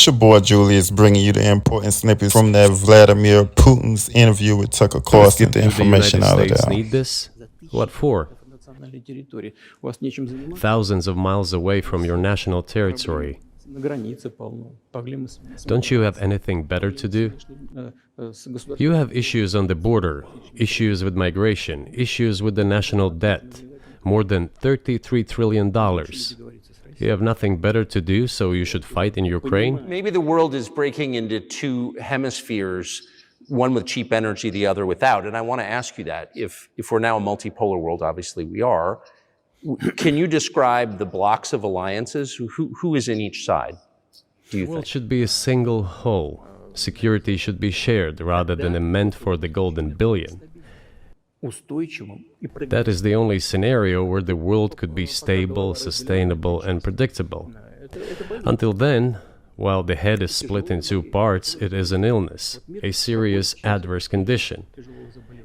It's your boy Julius bringing you the important snippets from that Vladimir Putin's interview with Tucker Carlson. Get the information out of Do the United States there. need this? What for? Thousands of miles away from your national territory. Don't you have anything better to do? You have issues on the border, issues with migration, issues with the national debt, more than $33 trillion. You have nothing better to do, so you should fight in Ukraine? Maybe the world is breaking into two hemispheres, one with cheap energy, the other without. And I want to ask you that. If we're now a multipolar world, obviously we are, can you describe the blocks of alliances? Who is in each side, do you The world think? should be a single whole. Security should be shared rather than meant for the golden billion. That is the only scenario where the world could be stable, sustainable, and predictable. Until then, while the head is split in two parts, it is an illness, a serious adverse condition.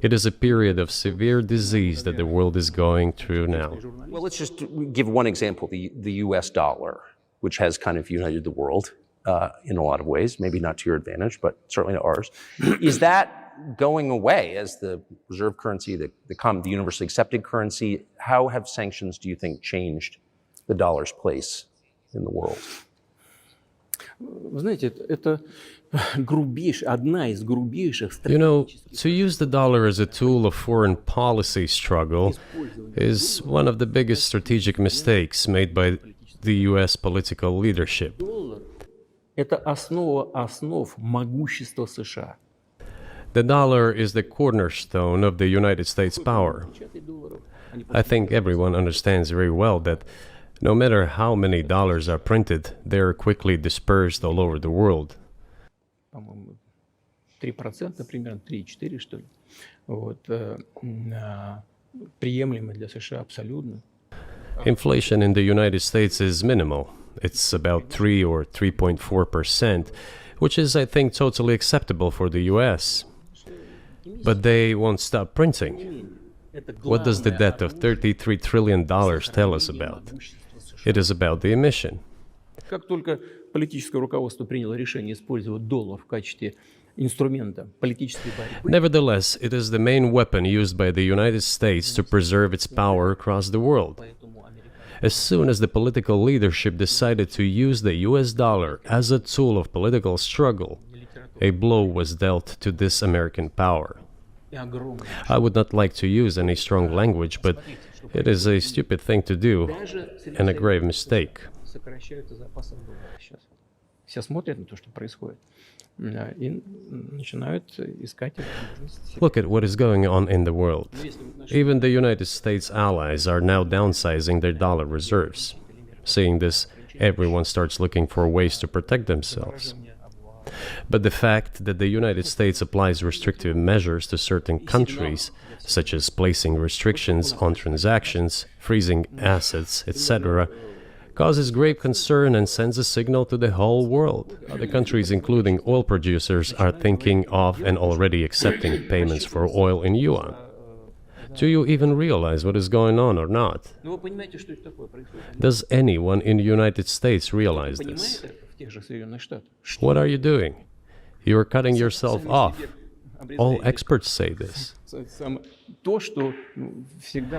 It is a period of severe disease that the world is going through now. Well, let's just give one example, the US dollar, which has kind of united the world in a lot of ways, maybe not to your advantage, but certainly to ours. Is that going away as the reserve currency, the universally accepted currency? How have sanctions, do you think, changed the dollar's place in the world? You know, to use the dollar as a tool of foreign policy struggle is one of the biggest strategic mistakes made by the US political leadership. The dollar is the cornerstone of the United States power. I think everyone understands very well that no matter how many dollars are printed, they are quickly dispersed all over the world. Inflation in the United States is minimal. It's about 3 or 3.4%, which is, I think, totally acceptable for the US. But they won't stop printing. What does the debt of $33 trillion tell us about? It is about the emission. Nevertheless, it is the main weapon used by the United States to preserve its power across the world. As soon as the political leadership decided to use the US dollar as a tool of political struggle, a blow was dealt to this American power. I would not like to use any strong language, but it is a stupid thing to do and a grave mistake. Look at what is going on in the world. Even the United States allies are now downsizing their dollar reserves. Seeing this, everyone starts looking for ways to protect themselves. But the fact that the United States applies restrictive measures to certain countries, such as placing restrictions on transactions, freezing assets, etc., causes grave concern and sends a signal to the whole world. Other countries, including oil producers, are thinking of and already accepting payments for oil in yuan. Do you even realize what is going on or not? Does anyone in the United States realize this? What are you doing? You are cutting yourself off. All experts say this.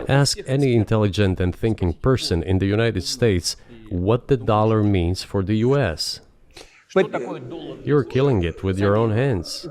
Ask any intelligent and thinking person in the United States what the dollar means for the US. You're killing it with your own hands.